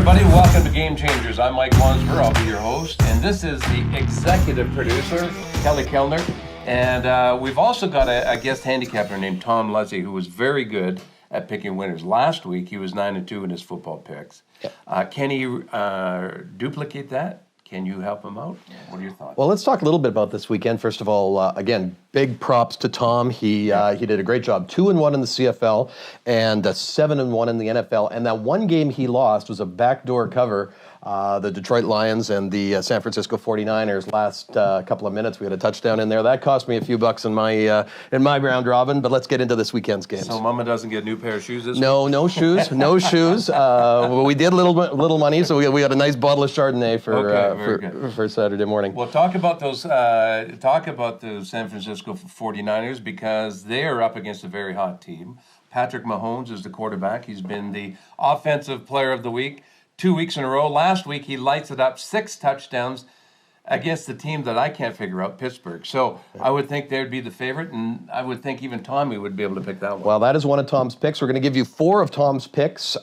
everybody. Welcome to Game Changers. I'm Mike Lownsbrough. I'll be your host. And this is the executive producer, Kelly Kellner. And we've also got a guest handicapper named Tom Ludsey, who was very good at picking winners. Last week, he was 9-2 in his football picks. Yep. Can he duplicate that? Can you help him out? What are your thoughts? Well, let's talk a little bit about this weekend. First of all, again, big props to Tom. He did a great job. 2-1 in the CFL and 7-1 in the NFL. And that one game he lost was a backdoor cover. The Detroit Lions and the San Francisco 49ers last couple of minutes. We had a touchdown in there. That cost me a few bucks in my round robin, but let's get into this weekend's games. So Mama doesn't get a new pair of shoes this week? No shoes, no shoes. We did a little money, so we got a nice bottle of Chardonnay for Saturday morning. Well, talk about the San Francisco 49ers, because they are up against a very hot team. Patrick Mahomes is the quarterback. He's been the offensive player of the week 2 weeks in a row. Last week, he lights it up, 6 touchdowns against the team that I can't figure out, Pittsburgh. So I would think they'd be the favorite, and I would think even Tommy would be able to pick that one. Well, that is one of Tom's picks. We're going to give you 4 of Tom's picks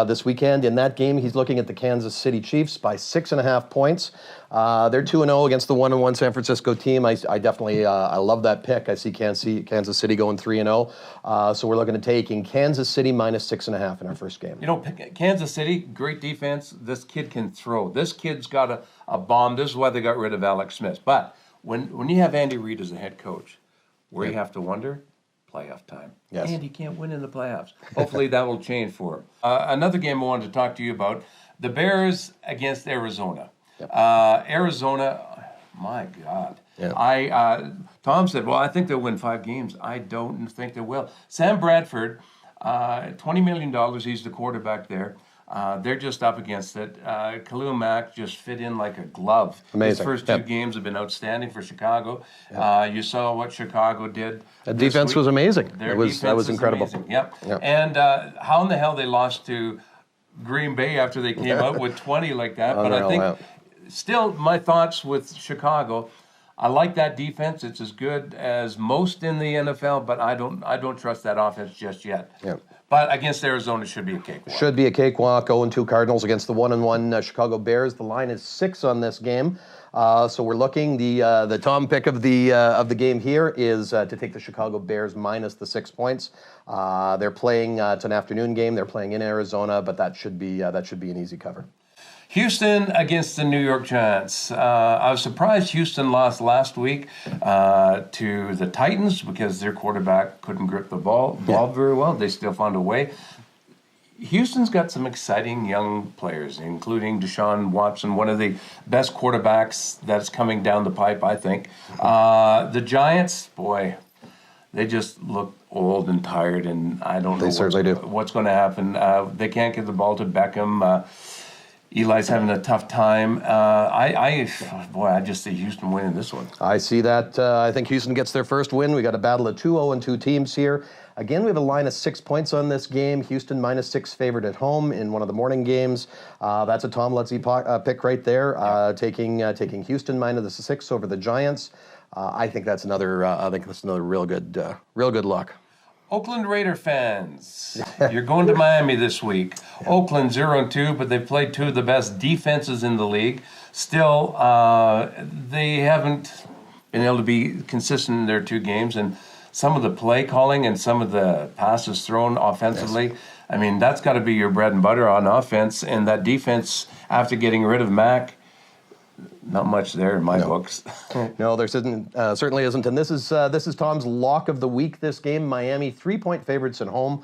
this weekend. In that game, he's looking at the Kansas City Chiefs by 6.5 points. They're 2-0 against the 1-1 San Francisco team. I definitely I love that pick. I see Kansas City going 3-0. So we're looking at taking Kansas City minus 6.5 in our first game. You know, Kansas City, great defense. This kid can throw. This kid's got a bomb. This is why they got rid of Alex Smith. But when you have Andy Reid as a head coach, where you have to wonder, playoff time. Yes. And he can't win in the playoffs. Hopefully that will change for him. Another game I wanted to talk to you about, the Bears against Arizona. Yep. Arizona, my God. Yep. Tom said, well, I think they'll win 5 games. I don't think they will. Sam Bradford, $20 million. He's the quarterback there. They're just up against it. Khalil Mack just fit in like a glove. Amazing. His first 2 games have been outstanding for Chicago. Yep. You saw what Chicago did. The defense was amazing. That was incredible. Amazing. Yep. And how in the hell they lost to Green Bay after they came out with 20 like that? But I think still my thoughts with Chicago, I like that defense. It's as good as most in the NFL, but I don't trust that offense just yet. Yep. But against Arizona, should be a cakewalk. Should be a cakewalk. 0-2 Cardinals against the 1-1 Chicago Bears. The line is 6 on this game. So we're looking. The Tom pick of the game here is to take the Chicago Bears minus the 6 points. They're playing. It's an afternoon game. They're playing in Arizona, but that should be an easy cover. Houston against the New York Giants. I was surprised Houston lost last week to the Titans because their quarterback couldn't grip the ball very well. They still found a way. Houston's got some exciting young players, including Deshaun Watson, one of the best quarterbacks that's coming down the pipe, I think. The Giants, boy, they just look old and tired, and I don't know what's going to happen. They can't get the ball to Beckham. Eli's having a tough time. I just see Houston winning this one. I see that. I think Houston gets their first win. We got a battle of 2 0-2 teams here. Again, we have a line of 6 points on this game. Houston minus 6 favored at home in one of the morning games. That's a Tom Ludsey pick right there. Taking Houston minus the 6 over the Giants. I think that's another. Real good luck. Oakland Raider fans, you're going to Miami this week. Oakland 0-2, but they've played 2 of the best defenses in the league. Still, they haven't been able to be consistent in their 2 games, and some of the play calling and some of the passes thrown offensively, yes. I mean, that's got to be your bread and butter on offense, and that defense, after getting rid of Mack, not much there in my books. No, there certainly isn't. And this is Tom's lock of the week. This game, Miami 3-point favorites at home.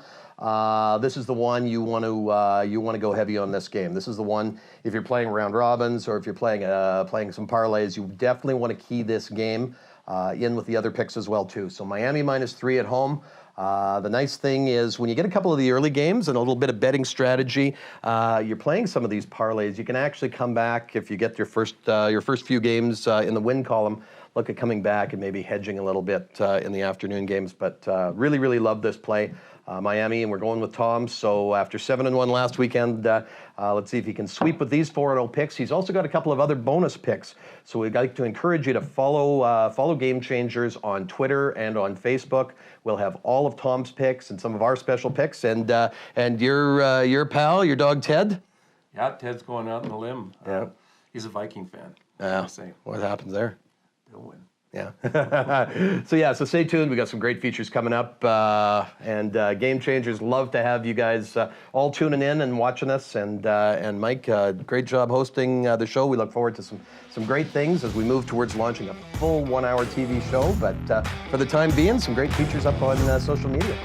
This is the one you want to go heavy on this game. This is the one if you're playing round robins or if you're playing some parlays, you definitely want to key this game in with the other picks as well too. So Miami minus 3 at home. The nice thing is when you get a couple of the early games and a little bit of betting strategy, you're playing some of these parlays. You can actually come back if you get your first few games in the win column. Look at coming back and maybe hedging a little bit in the afternoon games. But really love this play. Miami, and we're going with Tom. So after 7-1 last weekend, let's see if he can sweep with these 4-0 picks. He's also got a couple of other bonus picks. So we'd like to encourage you to follow Game Changers on Twitter and on Facebook. We'll have all of Tom's picks and some of our special picks, and your pal, your dog Ted. Ted's going out on a limb. Yeah. He's a Viking fan. Yeah. I say What happens there? they'll win. Yeah. So stay tuned. We got some great features coming up, and Game Changers love to have you guys all tuning in and watching us. And Mike, great job hosting the show. We look forward to some great things as we move towards launching a full 1-hour TV show. But for the time being, some great features up on social media.